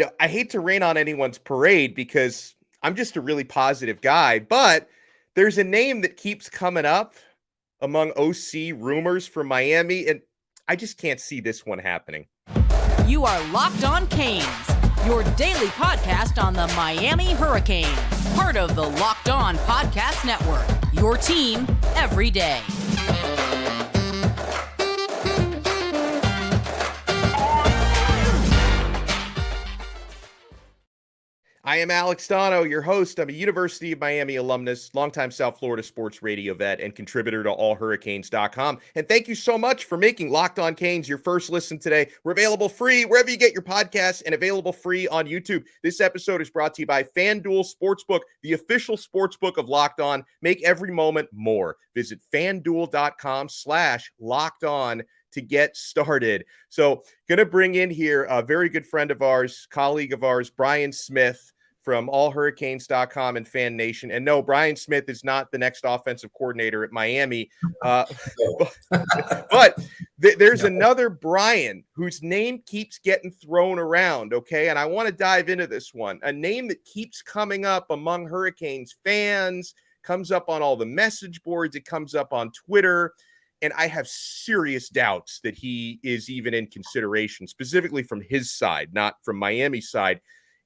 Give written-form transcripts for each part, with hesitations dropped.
I hate to rain on anyone's parade because I'm just a really positive guy, but there's a name that keeps coming up among OC rumors from Miami, and I just can't see this one happening. You are Locked On Canes, your daily podcast on the Miami Hurricanes, part of the Locked On Podcast Network, your team every day. I am Alex Donno, your host. I'm a University of Miami alumnus, longtime South Florida sports radio vet, and contributor to allhurricanes.com. And thank you so much for making Locked On Canes your first listen today. We're available free wherever you get your podcasts and available free on YouTube. This episode is brought to you by FanDuel Sportsbook, the official sportsbook of Locked On. Make every moment more. Visit FanDuel.com/Locked On to get started. So going to bring in here a very good friend of ours, colleague of ours, Brian Smith from allhurricanes.com and Fan Nation. And no, Brian Smith is not the next offensive coordinator at Miami. But there's another Brian whose name keeps getting thrown around, okay? And I want to dive into this one. A name that keeps coming up among Hurricanes fans, comes up on all the message boards, it comes up on Twitter. And I have serious doubts that he is even in consideration, specifically from his side, not from Miami's side.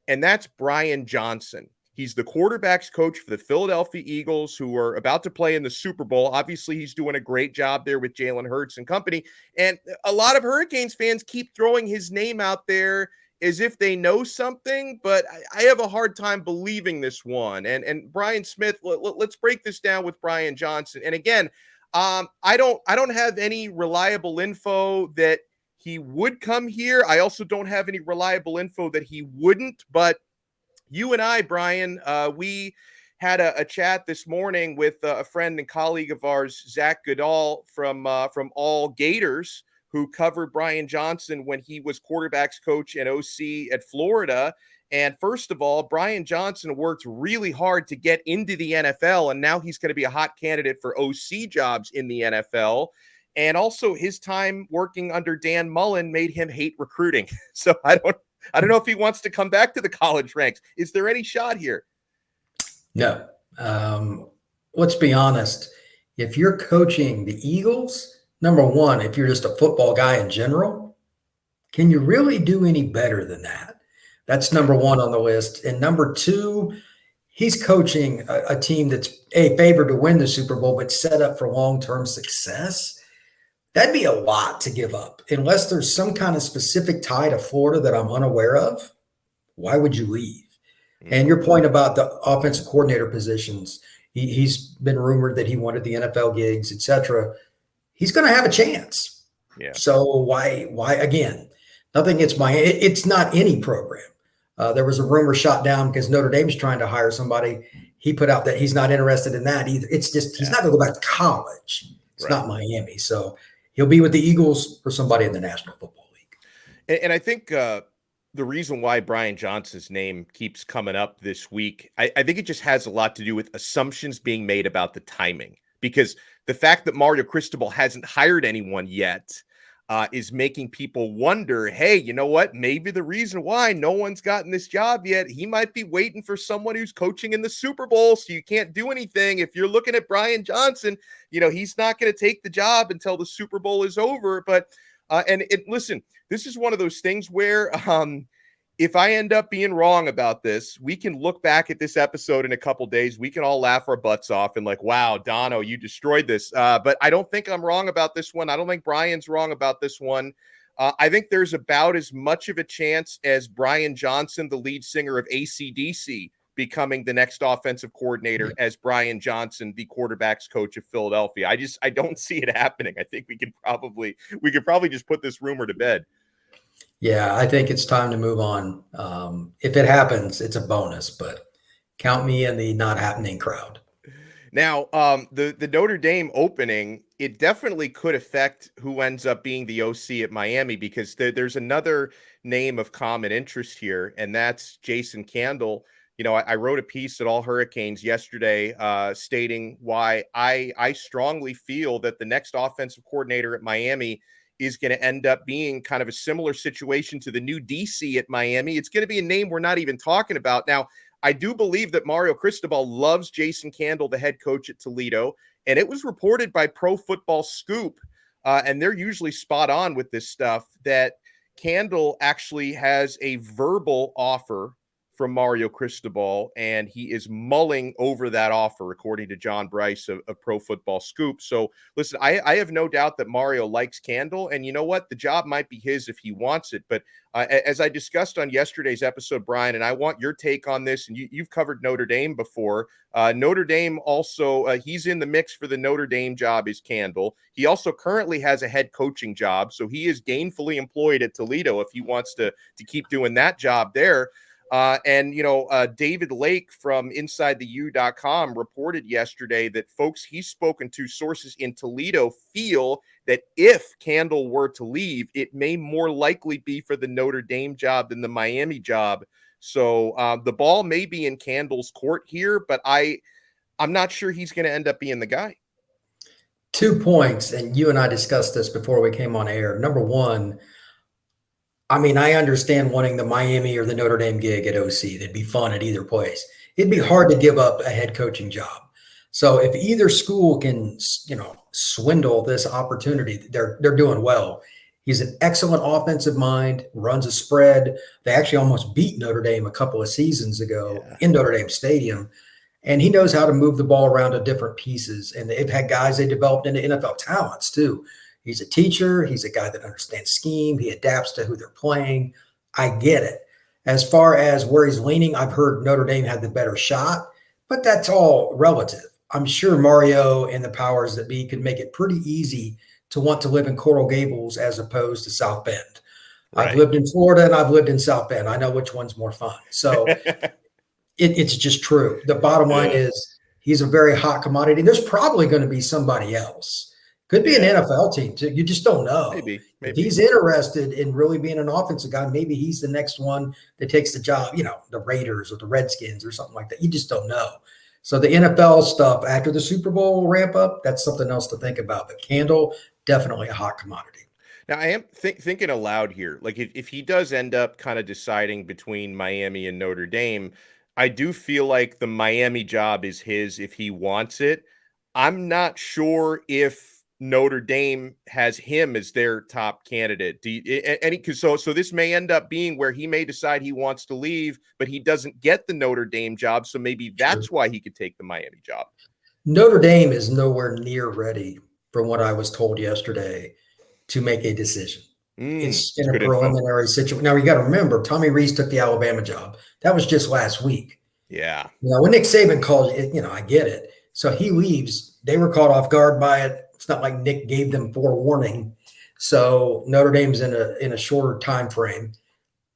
And that's Brian Johnson. He's the quarterback's coach for the Philadelphia Eagles, who are about to play in the Super Bowl. Obviously, he's doing a great job there with Jalen Hurts and company. And a lot of Hurricanes fans keep throwing his name out there as if they know something, but I have a hard time believing this one. And Brian Smith, let's break this down with Brian Johnson. And again, I don't have any reliable info that he would come here. I also don't have any reliable info that he wouldn't, but you and I, Brian, we had a chat this morning with a friend and colleague of ours, Zach Goodall from All Gators, who covered Brian Johnson when he was quarterbacks coach and OC at Florida. And first of all, Brian Johnson worked really hard to get into the NFL, and now he's going to be a hot candidate for OC jobs in the NFL. And also his time working under Dan Mullen made him hate recruiting. So I don't know if he wants to come back to the college ranks. Is there any shot here? No. Let's be honest. If you're coaching the Eagles, number one, if you're just a football guy in general, can you really do any better than that? That's number one on the list. And number two, he's coaching a team that's favored to win the Super Bowl, but set up for long-term success. That'd be a lot to give up. Unless there's some kind of specific tie to Florida that I'm unaware of, why would you leave? Mm-hmm. And your point about the offensive coordinator positions, he's been rumored that he wanted the NFL gigs, etc. He's going to have a chance. Yeah. So why again? Nothing against it's not any program. There was a rumor shot down because Notre Dame is trying to hire somebody. He put out that he's not interested in that either. It's just he's not going to go back to college. It's not Miami. So he'll be with the Eagles or somebody in the National Football League. And I think the reason why Brian Johnson's name keeps coming up this week, I think it just has a lot to do with assumptions being made about the timing. Because the fact that Mario Cristobal hasn't hired anyone yet is making people wonder, hey, you know what? Maybe the reason why no one's gotten this job yet, he might be waiting for someone who's coaching in the Super Bowl, so you can't do anything. If you're looking at Brian Johnson, he's not going to take the job until the Super Bowl is over. But listen, this is one of those things where if I end up being wrong about this, we can look back at this episode in a couple days. We can all laugh our butts off and like, wow, Donno, you destroyed this. But I don't think I'm wrong about this one. I don't think Brian's wrong about this one. I think there's about as much of a chance as Brian Johnson, the lead singer of AC/DC, becoming the next offensive coordinator as Brian Johnson, the quarterback's coach of Philadelphia. I don't see it happening. I think we could probably just put this rumor to bed. Yeah, I think it's time to move on. If it happens, it's a bonus, but count me in the not happening crowd. Now, the Notre Dame opening, it definitely could affect who ends up being the OC at Miami, because there's another name of common interest here, and that's Jason Candle. I wrote a piece at All Hurricanes yesterday stating why I strongly feel that the next offensive coordinator at Miami is going to end up being kind of a similar situation to the new DC at Miami. It's going to be a name we're not even talking about. Now, I do believe that Mario Cristobal loves Jason Candle, the head coach at Toledo, and it was reported by Pro Football Scoop, and they're usually spot on with this stuff, that Candle actually has a verbal offer from Mario Cristobal, and he is mulling over that offer, according to John Bryce of Pro Football Scoop. So listen, I have no doubt that Mario likes Candle, and you know what? The job might be his if he wants it. But as I discussed on yesterday's episode, Brian, and I want your take on this, and you've covered Notre Dame before. Notre Dame also, he's in the mix for the Notre Dame job, is Candle. He also currently has a head coaching job, so he is gainfully employed at Toledo if he wants to keep doing that job there. And David Lake from InsideTheU.com reported yesterday that folks he's spoken to, sources in Toledo, feel that if Candle were to leave, it may more likely be for the Notre Dame job than the Miami job. So the ball may be in Candle's court here, but I'm not sure he's going to end up being the guy. 2 points, and you and I discussed this before we came on air. Number one, I mean, I understand wanting the Miami or the Notre Dame gig at OC. That'd be fun at either place. It'd be hard to give up a head coaching job. So if either school can, swindle this opportunity, they're doing well. He's an excellent offensive mind, runs a spread. They actually almost beat Notre Dame a couple of seasons ago in Notre Dame Stadium. And he knows how to move the ball around to different pieces. And they've had guys they developed into NFL talents too. He's a teacher. He's a guy that understands scheme. He adapts to who they're playing. I get it. As far as where he's leaning, I've heard Notre Dame had the better shot, but that's all relative. I'm sure Mario and the powers that be could make it pretty easy to want to live in Coral Gables as opposed to South Bend. Right. I've lived in Florida and I've lived in South Bend. I know which one's more fun. So it's just true. The bottom line is he's a very hot commodity. There's probably going to be somebody else. Could be an NFL team too. You just don't know. Maybe. If he's interested in really being an offensive guy, maybe he's the next one that takes the job, the Raiders or the Redskins or something like that. You just don't know. So the NFL stuff after the Super Bowl ramp up, that's something else to think about. But Candle, definitely a hot commodity. Now, I am thinking aloud here. Like if he does end up kind of deciding between Miami and Notre Dame, I do feel like the Miami job is his if he wants it. I'm not sure if Notre Dame has him as their top candidate. So this may end up being where he may decide he wants to leave, but he doesn't get the Notre Dame job. So maybe that's why he could take the Miami job. Notre Dame is nowhere near ready, from what I was told yesterday, to make a decision. It's in a preliminary situation. Now, you got to remember, Tommy Rees took the Alabama job. That was just last week. Yeah. When Nick Saban called it, I get it. So he leaves. They were caught off guard by it. It's not like Nick gave them forewarning. So Notre Dame's in a shorter time frame.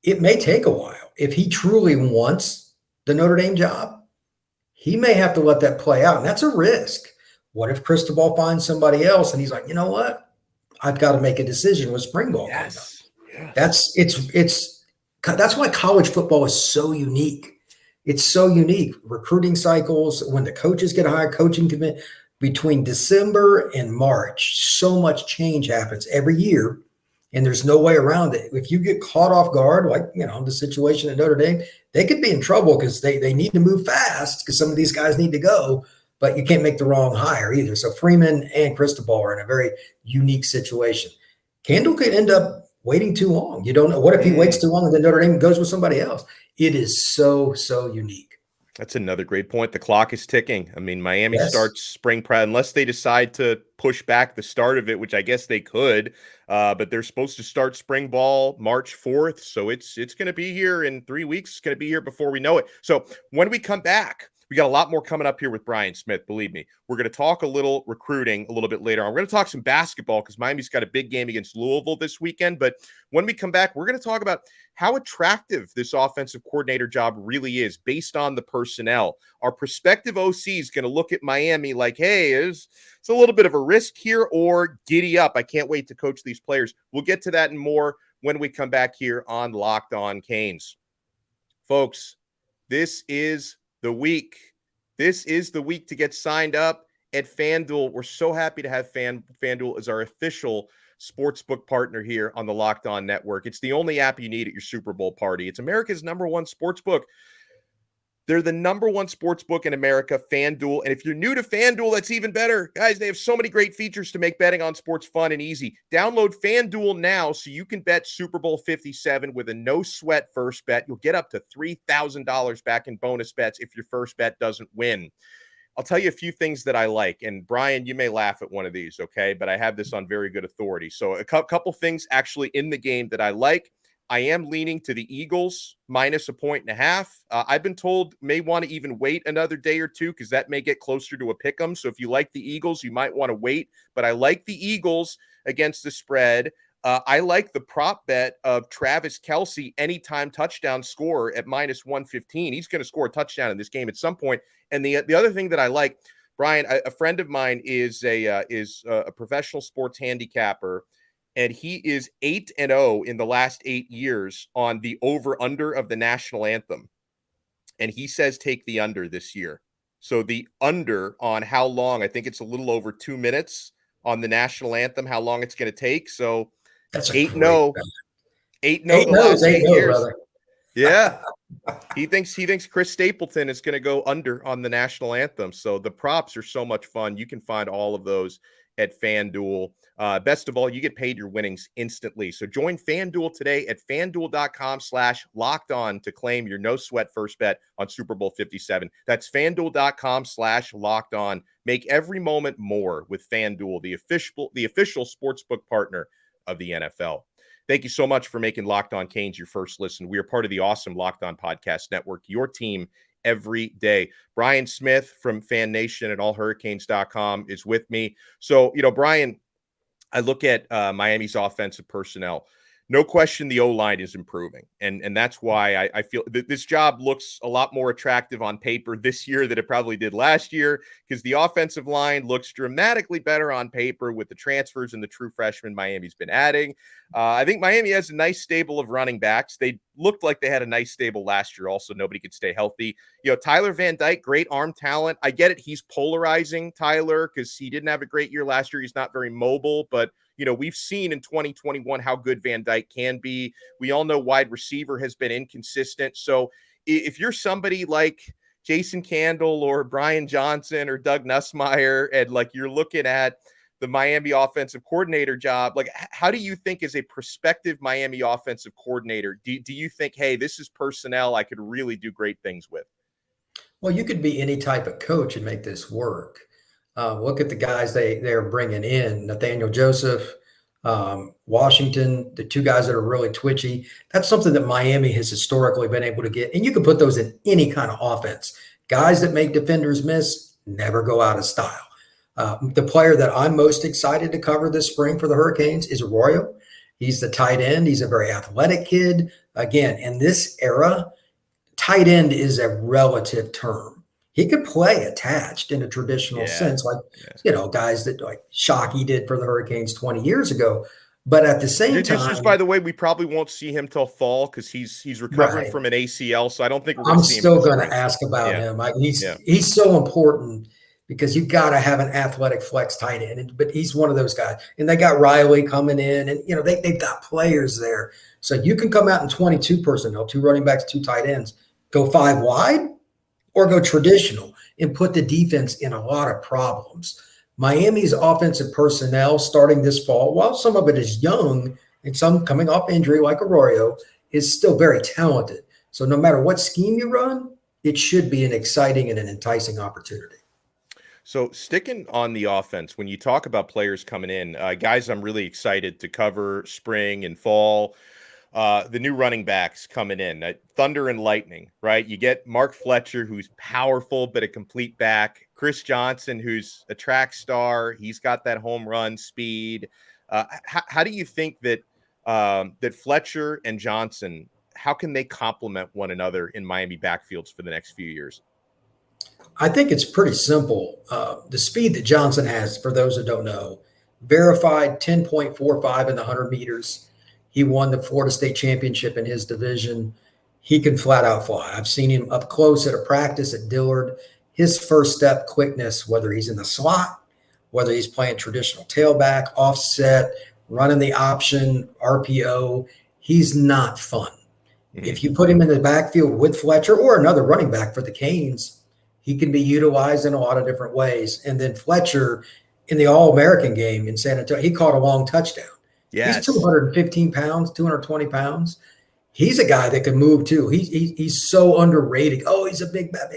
It may take a while. If he truly wants the Notre Dame job, he may have to let that play out. And that's a risk. What if Cristobal finds somebody else and he's like, you know what? I've got to make a decision with spring ball. Yes. That's why college football is so unique. It's so unique. Recruiting cycles, when the coaches get a higher coaching commit, between December and March, so much change happens every year, and there's no way around it. If you get caught off guard, like the situation at Notre Dame, they could be in trouble because they need to move fast because some of these guys need to go, but you can't make the wrong hire either. So Freeman and Cristobal are in a very unique situation. Candle could end up waiting too long. You don't know. What if he waits too long and then Notre Dame goes with somebody else? It is so unique. That's another great point. The clock is ticking. I mean, Miami starts spring prep unless they decide to push back the start of it, which I guess they could. But they're supposed to start spring ball March 4th. So it's going to be here in 3 weeks. It's going to be here before we know it. So when we come back, we got a lot more coming up here with Brian Smith. Believe me, we're going to talk a little recruiting a little bit later on. We're going to talk some basketball because Miami's got a big game against Louisville this weekend. But when we come back, we're going to talk about how attractive this offensive coordinator job really is based on the personnel. Our prospective OC is going to look at Miami like, hey, it's a little bit of a risk here, or giddy up. I can't wait to coach these players. We'll get to that and more when we come back here on Locked On Canes. Folks, this is the week. This is the week to get signed up at FanDuel. We're so happy to have FanDuel as our official sportsbook partner here on the Locked On Network. It's the only app you need at your Super Bowl party. It's America's #1 sportsbook. They're the #1 sports book in America, FanDuel. And if you're new to FanDuel, that's even better. Guys, they have so many great features to make betting on sports fun and easy. Download FanDuel now so you can bet Super Bowl 57 with a no-sweat first bet. You'll get up to $3,000 back in bonus bets if your first bet doesn't win. I'll tell you a few things that I like. And Brian, you may laugh at one of these, okay? But I have this on very good authority. So a couple things actually in the game that I like. I am leaning to the Eagles minus 1.5. I've been told may want to even wait another day or two because that may get closer to a pick 'em. So if you like the Eagles, you might want to wait. But I like the Eagles against the spread. I like the prop bet of Travis Kelce anytime touchdown score at minus 115. He's going to score a touchdown in this game at some point. And the other thing that I like, Brian, a friend of mine is a professional sports handicapper. And he is 8-0 in the last 8 years on the over-under of the national anthem. And he says take the under this year. So the under on how long, I think it's a little over 2 minutes on the national anthem, how long it's going to take. So that's 8-0. 8-0 the last 8 years. Brother. Yeah. He thinks Chris Stapleton is going to go under on the national anthem. So the props are so much fun. You can find all of those at FanDuel. Best of all, you get paid your winnings instantly. So join FanDuel today at FanDuel.com/lockedon to claim your no sweat first bet on Super Bowl 57. That's FanDuel.com/lockedon. Make every moment more with FanDuel, the official sportsbook partner of the NFL. Thank you so much for making Locked On Canes your first listen. We are part of the awesome Locked On Podcast Network, your team every day. Brian Smith from Fan Nation and allhurricanes.com is with me. So, Brian, I look at Miami's offensive personnel. No question the O-line is improving. And that's why I feel that this job looks a lot more attractive on paper this year than it probably did last year, because the offensive line looks dramatically better on paper with the transfers and the true freshmen Miami's been adding. I think Miami has a nice stable of running backs. They looked like they had a nice stable last year. Also, nobody could stay healthy. Tyler Van Dyke, great arm talent. I get it. He's polarizing, Tyler, because he didn't have a great year last year. He's not very mobile, but we've seen in 2021 how good Van Dyke can be. We all know wide receiver has been inconsistent. So if you're somebody like Jason Candle or Brian Johnson or Doug Nussmeier, and you're looking at the Miami offensive coordinator job, how do you think as a prospective Miami offensive coordinator, do you think, hey, this is personnel I could really do great things with? Well, you could be any type of coach and make this work. Look at the guys they're bringing in, Nathaniel Joseph, Washington, the two guys that are really twitchy. That's something that Miami has historically been able to get. And you can put those in any kind of offense. Guys that make defenders miss never go out of style. The player that I'm most excited to cover this spring for the Hurricanes is Arroyo. He's the tight end. He's a very athletic kid. Again, in this era, tight end is a relative term. He could play attached in a traditional sense, guys that like Shockey did for the Hurricanes 20 years ago. But at the same time, this is, by the way, we probably won't see him till fall because he's recovering from an ACL. So I don't think we're going to see him. I'm still going to ask about him. He's so important because you got to have an athletic flex tight end. But he's one of those guys. And they got Riley coming in, and they've got players there. So you can come out in 22 personnel, 2 running backs, 2 tight ends, go 5 wide, or go traditional and put the defense in a lot of problems. Miami's offensive personnel starting this fall, while some of it is young and some coming off injury like Arroyo, is still very talented. So no matter what scheme you run, it should be an exciting and an enticing opportunity. So sticking on the offense, when you talk about players coming in, guys I'm really excited to cover spring and fall, the new running backs coming in, Thunder and Lightning, right? You get Mark Fletcher, who's powerful but a complete back. Chris Johnson, who's a track star. He's got that home run speed. How do you think that that Fletcher and Johnson, how can they complement one another in Miami backfields for the next few years? I think it's pretty simple. The speed that Johnson has, for those that don't know, verified 10.45 in the 100 meters. He won the Florida State Championship in his division. He can flat out fly. I've seen him up close at a practice at Dillard. His first step quickness, whether he's in the slot, whether he's playing traditional tailback, offset, running the option, RPO. He's not fun. Mhm. If you put him in the backfield with Fletcher or another running back for the Canes, he can be utilized in a lot of different ways. And then Fletcher in the All-American game in San Antonio, he caught a long touchdown. Yes. He's 215 pounds, 220 pounds. He's a guy that can move too. He's so underrated. Oh, he's a big bad,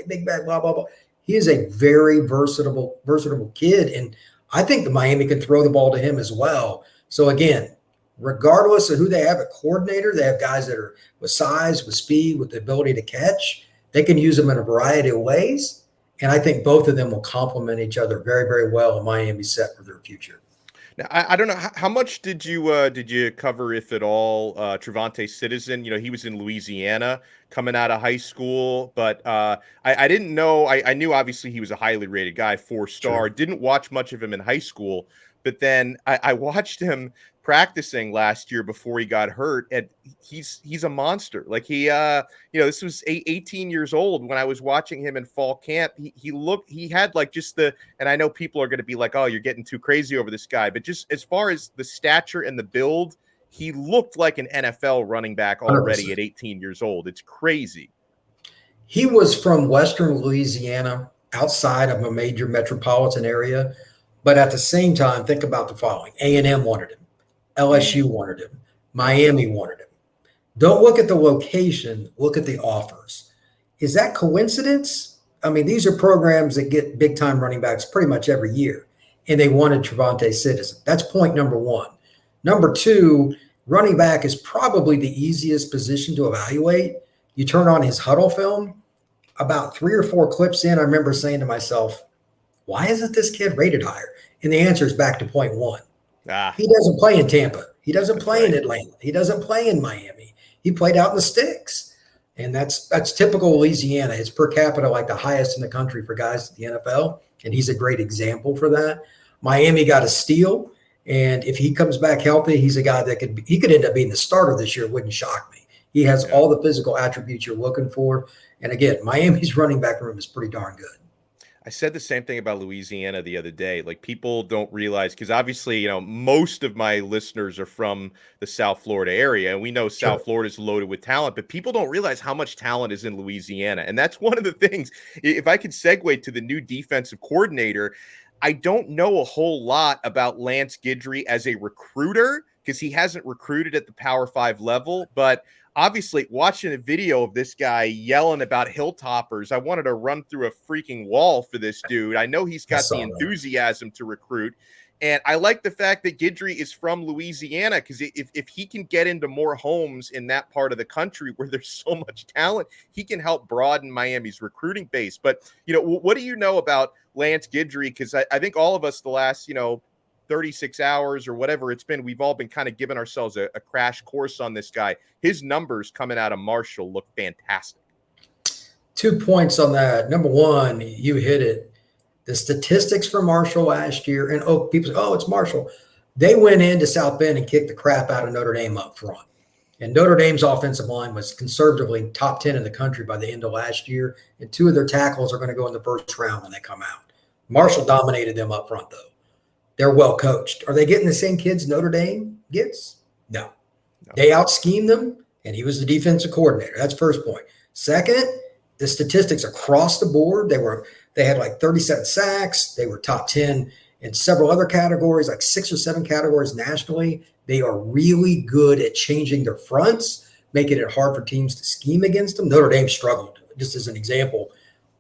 blah, blah, blah. He is a very versatile kid. And I think the Miami can throw the ball to him as well. So again, regardless of who they have at coordinator, they have guys that are with size, with speed, with the ability to catch. They can use them in a variety of ways. And I think both of them will complement each other very, very well, and Miami's set for their future. Now, I don't know how much did you cover, if at all, Trevante Citizen? You know, he was in Louisiana coming out of high school, but I didn't know. I knew obviously he was a highly rated guy, 4-star. Sure. Didn't watch much of him in high school, but then I watched him practicing last year before he got hurt, and he's a monster. Like this was 18 years old when I was watching him in fall camp. He had like just and I know people are going to be like, oh, you're getting too crazy over this guy, but just as far as the stature and the build, he looked like an NFL running back already 100%. at 18 years old. It's crazy. He was from Western Louisiana, outside of a major metropolitan area. But at the same time, think about the following. A&M wanted him. LSU wanted him. Miami wanted him. Don't look at the location, look at the offers. Is that coincidence? I mean, these are programs that get big-time running backs pretty much every year, and they wanted Trevante Citizen. That's point number one. Number two, running back is probably the easiest position to evaluate. You turn on his huddle film, about 3 or 4 clips in, I remember saying to myself, why isn't this kid rated higher? And the answer is back to point one. He doesn't play in Tampa. He doesn't play in Atlanta. He doesn't play in Miami. He played out in the sticks. And that's typical Louisiana. It's per capita like the highest in the country for guys in the NFL. And he's a great example for that. Miami got a steal. And if he comes back healthy, he's a guy that could end up being the starter this year. It wouldn't shock me. He has all the physical attributes you're looking for. And again, Miami's running back room is pretty darn good. I said the same thing about Louisiana the other day. Like, people don't realize, because obviously, most of my listeners are from the South Florida area, and we know South Florida is loaded with talent, but people don't realize how much talent is in Louisiana. And that's one of the things. If I could segue to the new defensive coordinator, I don't know a whole lot about Lance Guidry as a recruiter, because he hasn't recruited at the Power 5 level, but obviously, watching a video of this guy yelling about hilltoppers, I wanted to run through a freaking wall for this dude. I know he's got the enthusiasm to recruit. And I like the fact that Guidry is from Louisiana, because if he can get into more homes in that part of the country where there's so much talent, he can help broaden Miami's recruiting base. But, what do you know about Lance Guidry? Because I think all of us the last, 36 hours or whatever it's been, we've all been kind of giving ourselves a crash course on this guy. His numbers coming out of Marshall look fantastic. 2 points on that. Number one, you hit it. The statistics for Marshall last year, and people say, it's Marshall. They went into South Bend and kicked the crap out of Notre Dame up front. And Notre Dame's offensive line was conservatively top 10 in the country by the end of last year. And 2 of their tackles are going to go in the first round when they come out. Marshall dominated them up front, though. They're well coached. Are they getting the same kids Notre Dame gets? No. They out-schemed them, and he was the defensive coordinator. That's first point. Second, the statistics across the board, they had like 37 sacks. They were top 10 in several other categories, like 6 or 7 categories nationally. They are really good at changing their fronts, making it hard for teams to scheme against them. Notre Dame struggled, just as an example,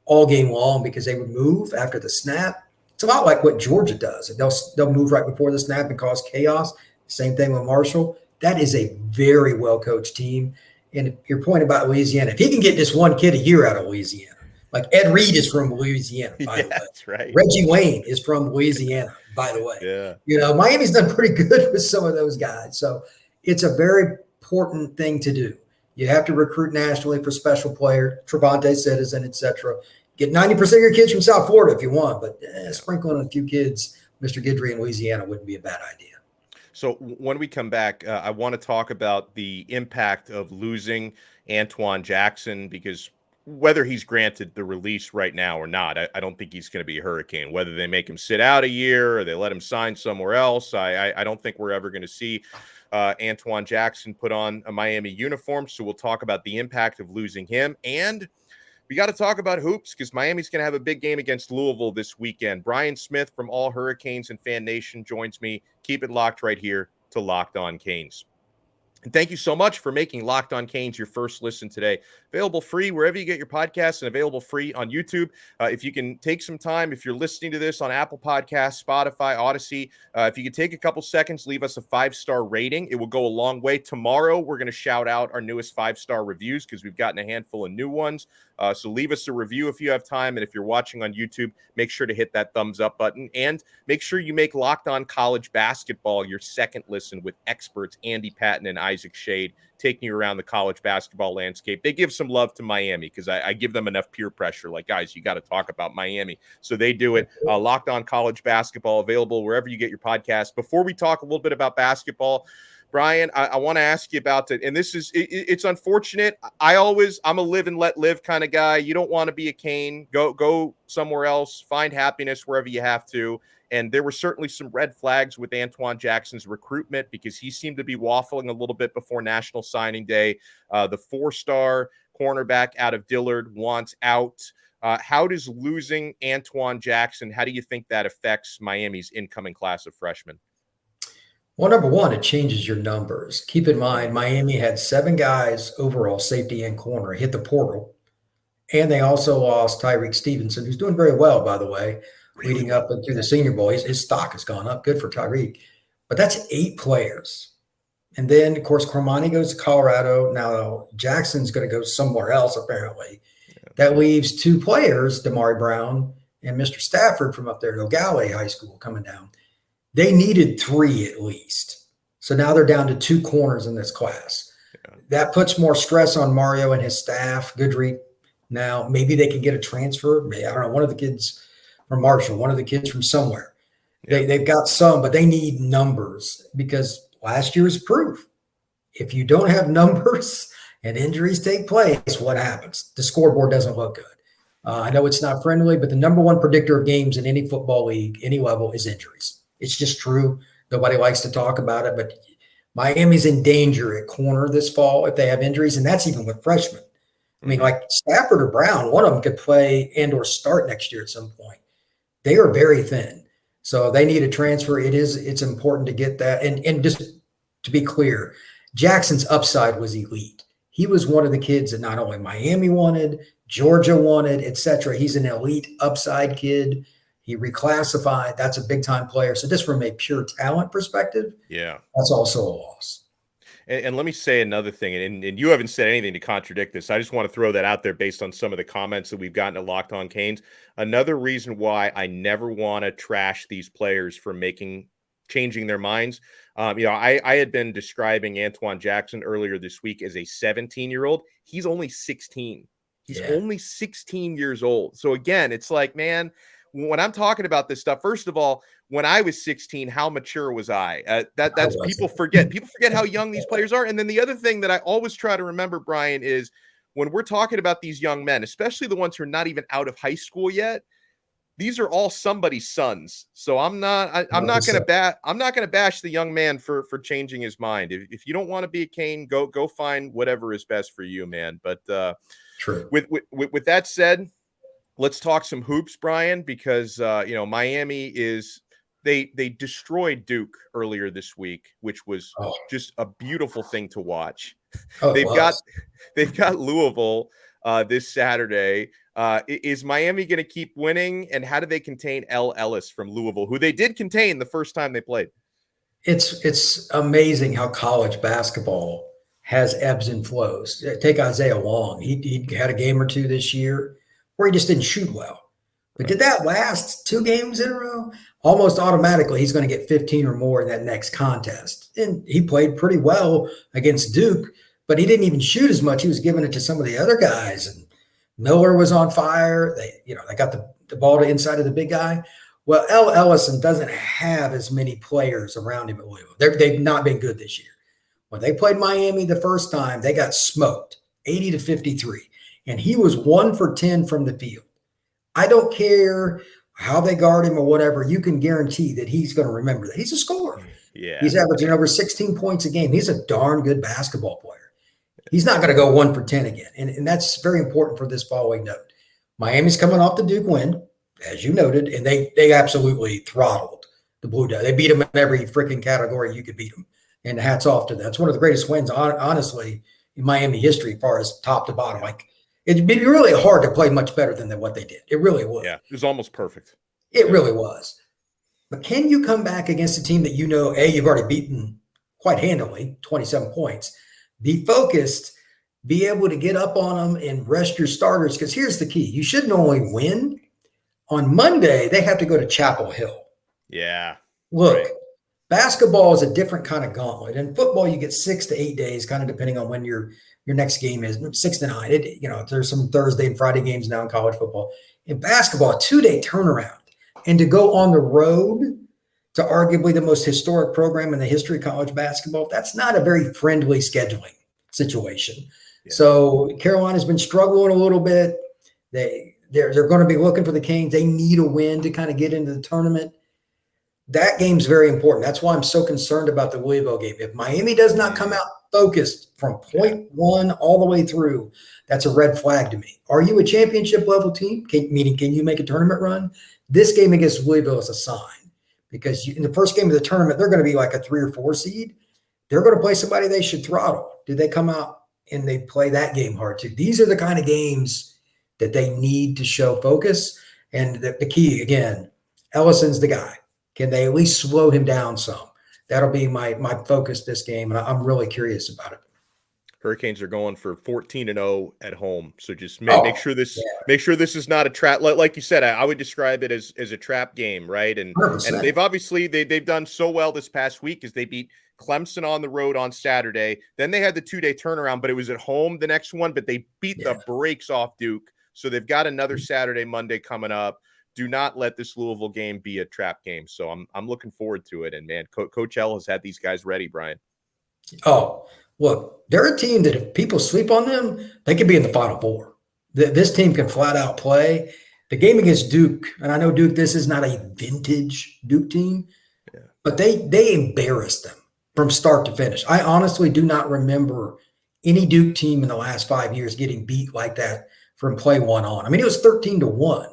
all game long because they would move after the snap. It's a lot like what Georgia does. They'll move right before the snap and cause chaos. Same thing with Marshall. That is a very well-coached team. And your point about Louisiana, if he can get just one kid a year out of Louisiana, like Ed Reed is from Louisiana, by the way. That's right. Reggie Wayne is from Louisiana, by the way. Yeah. Miami's done pretty good with some of those guys. So it's a very important thing to do. You have to recruit nationally for special player, Trevante Citizen, et cetera. Get 90% of your kids from South Florida if you want, but sprinkling a few kids, Mr. Guidry in Louisiana wouldn't be a bad idea. So when we come back, I want to talk about the impact of losing Antione Jackson, because whether he's granted the release right now or not, I don't think he's going to be a Hurricane. Whether they make him sit out a year or they let him sign somewhere else, I don't think we're ever going to see Antione Jackson put on a Miami uniform. So we'll talk about the impact of losing him. And we got to talk about hoops because Miami's going to have a big game against Louisville this weekend. Brian Smith from All Hurricanes and Fan Nation joins me. Keep it locked right here to Locked On Canes. And thank you so much for making Locked On Canes your first listen today. Available free wherever you get your podcasts and available free on YouTube. If you can take some time, if you're listening to this on Apple Podcasts, Spotify, Odyssey, if you could take a couple seconds, leave us a 5-star rating. It will go a long way. Tomorrow, we're going to shout out our newest 5-star reviews because we've gotten a handful of new ones. So leave us a review if you have time. And if you're watching on YouTube, make sure to hit that thumbs up button. And make sure you make Locked On College Basketball your second listen with experts Andy Patton and Isaac Shade taking you around the college basketball landscape. They give some love to Miami because I give them enough peer pressure. Like, guys, you got to talk about Miami. So they do it. Locked On College Basketball, available wherever you get your podcast. Before we talk a little bit about basketball, Brian, I want to ask you about it. And this is, it's unfortunate. I'm a live and let live kind of guy. You don't want to be a Cane. Go somewhere else. Find happiness wherever you have to. And there were certainly some red flags with Antione Jackson's recruitment because he seemed to be waffling a little bit before National Signing Day. The 4-star cornerback out of Dillard wants out. How does losing Antione Jackson, how do you think that affects Miami's incoming class of freshmen? Well, number one, it changes your numbers. Keep in mind, Miami had 7 guys overall, safety and corner, hit the portal. And they also lost Tyreek Stevenson, who's doing very well, by the way, leading up into the Senior Bowl. His stock has gone up. Good for Tyreek. But that's 8 players. And then, of course, Cormani goes to Colorado. Now, Jackson's going to go somewhere else, apparently. Yeah. That leaves 2 players, Damari Brown and Mr. Stafford from up there at O'Galley High School coming down. They needed 3 at least. So now they're down to 2 corners in this class. Yeah. That puts more stress on Mario and his staff. Goodreek. Now, maybe they can get a transfer. I don't know, one of the kids from Marshall, one of the kids from somewhere. Yeah. They've got some, but they need numbers because last year's proof. If you don't have numbers and injuries take place, what happens? The scoreboard doesn't look good. I know it's not friendly, but the number one predictor of games in any football league, any level, is injuries. It's just true. Nobody likes to talk about it, but Miami's in danger at corner this fall if they have injuries, and that's even with freshmen. I mean, like Stafford or Brown, one of them could play and or start next year at some point. They are very thin. So they need a transfer. It's important to get that. And just to be clear, Jackson's upside was elite. He was one of the kids that not only Miami wanted, Georgia wanted, etc. He's an elite upside kid. He reclassified. That's a big-time player. So just from a pure talent perspective, yeah, that's also a loss. And let me say another thing, and you haven't said anything to contradict this. I just want to throw that out there based on some of the comments that we've gotten at Locked On Canes. Another reason why I never want to trash these players for changing their minds. I had been describing Antione Jackson earlier this week as a 17-year-old. He's only 16. He's only 16 years old. So again, it's like, man, when I'm talking about this stuff, first of all, when I was 16, how mature was I? That's people forget. People forget how young these players are. And then the other thing that I always try to remember, Brian, is when we're talking about these young men, especially the ones who are not even out of high school yet, these are all somebody's sons. So I'm not going to bash the young man for changing his mind. If you don't want to be a Cane, go find whatever is best for you, man. But true. With that said, let's talk some hoops, Brian, because Miami is they destroyed Duke earlier this week, which was just a beautiful thing to watch. They've got Louisville this Saturday. Is Miami going to keep winning? And how do they contain L. Ellis from Louisville, who they did contain the first time they played? It's amazing how college basketball has ebbs and flows. Take Isaiah Wong. He had a game or two this year where he just didn't shoot well. But did that last 2 games in a row? Almost automatically, he's going to get 15 or more in that next contest. And he played pretty well against Duke, but he didn't even shoot as much. He was giving it to some of the other guys. And Miller was on fire. They got the ball to inside of the big guy. Well, L. Ellison doesn't have as many players around him at Louisville. They've not been good this year. When they played Miami the first time, they got smoked, 80-53. and he was 1 for 10 from the field. I don't care how they guard him or whatever. You can guarantee that he's going to remember that. He's a scorer. Yeah. He's averaging over 16 points a game. He's a darn good basketball player. He's not going to go 1 for 10 again. And that's very important for this following note. Miami's coming off the Duke win, as you noted, and they absolutely throttled the Blue Devils. They beat them in every freaking category you could beat them. And hats off to them. It's one of the greatest wins, honestly, in Miami history, as far as top to bottom. Like, it'd be really hard to play much better than what they did. It really would. Yeah, it was almost perfect. It really was. But can you come back against a team that you know, A, you've already beaten quite handily, 27 points, be focused, be able to get up on them and rest your starters? Because here's the key. You shouldn't only win. On Monday, they have to go to Chapel Hill. Yeah. Look, right. Basketball is a different kind of gauntlet. In football, you get 6 to 8 days, kind of depending on when your next game is, 6 to 9. There's some Thursday and Friday games now in college football. In basketball, a 2-day turnaround. And to go on the road to arguably the most historic program in the history of college basketball, that's not a very friendly scheduling situation. Yeah. So Carolina's been struggling a little bit. They're going to be looking for the Canes. They need a win to kind of get into the tournament. That game's very important. That's why I'm so concerned about the Louisville game. If Miami does not come out focused from point one all the way through, that's a red flag to me. Are you a championship level team? Meaning, can you make a tournament run? This game against Louisville is a sign, because in the first game of the tournament, they're going to be like a 3 or 4 seed. They're going to play somebody they should throttle. Do they come out and they play that game hard too? These are the kind of games that they need to show focus. And the key, again, Ellison's the guy. Can they at least slow him down some? That'll be my focus this game, and I'm really curious about it. Hurricanes are going for 14-0 at home, so just make sure this is not a trap. Like you said, I would describe it as a trap game, right? And 100%. And they've obviously they've done so well this past week, as they beat Clemson on the road on Saturday. Then they had the 2-day turnaround, but it was at home the next one. But they beat the brakes off Duke, so they've got another Saturday, Monday coming up. Do not let this Louisville game be a trap game. So I'm looking forward to it. And man, Coach L has had these guys ready, Brian. Oh, look, they're a team that if people sleep on them, they could be in the Final Four. This team can flat out play. The game against Duke, and I know Duke, this is not a vintage Duke team, but they embarrassed them from start to finish. I honestly do not remember any Duke team in the last 5 years getting beat like that from play one on. I mean, it was 13-1.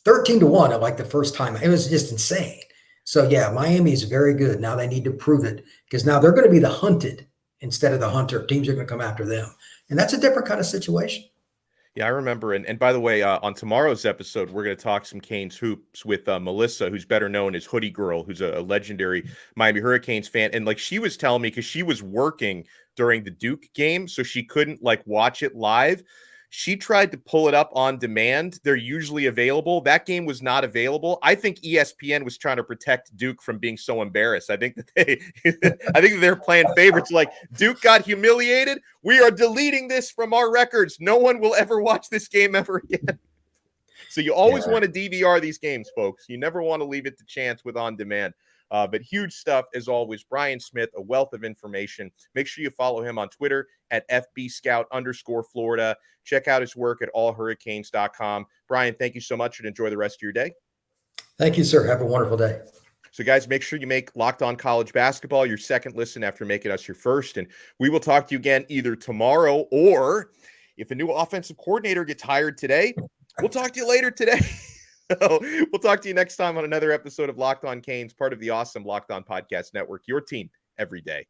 13-1 at like the first time. It was just insane. So, yeah, Miami is very good. Now they need to prove it, because now they're going to be the hunted instead of the hunter. Teams are going to come after them. And that's a different kind of situation. Yeah, I remember. And by the way, on tomorrow's episode, we're going to talk some Canes hoops with Melissa, who's better known as Hoodie Girl, who's a legendary Miami Hurricanes fan. And like, she was telling me, because she was working during the Duke game, so she couldn't like watch it live. She tried to pull it up on demand. They're usually available. That game was not available. I think ESPN was trying to protect Duke from being so embarrassed. I think that they're playing favorites. Like, Duke got humiliated. We are deleting this from our records. No one will ever watch this game ever again. So you always want to DVR these games, folks. You never want to leave it to chance with on demand. But huge stuff, as always. Brian Smith, a wealth of information. Make sure you follow him on Twitter at FBScout_Florida. Check out his work at allhurricanes.com. Brian, thank you so much, and enjoy the rest of your day. Thank you, sir. Have a wonderful day. So, guys, make sure you make Locked On College Basketball your second listen after making us your first. And we will talk to you again either tomorrow, or if a new offensive coordinator gets hired today, we'll talk to you later today. We'll talk to you next time on another episode of Locked On Canes, part of the awesome Locked On Podcast Network, your team every day.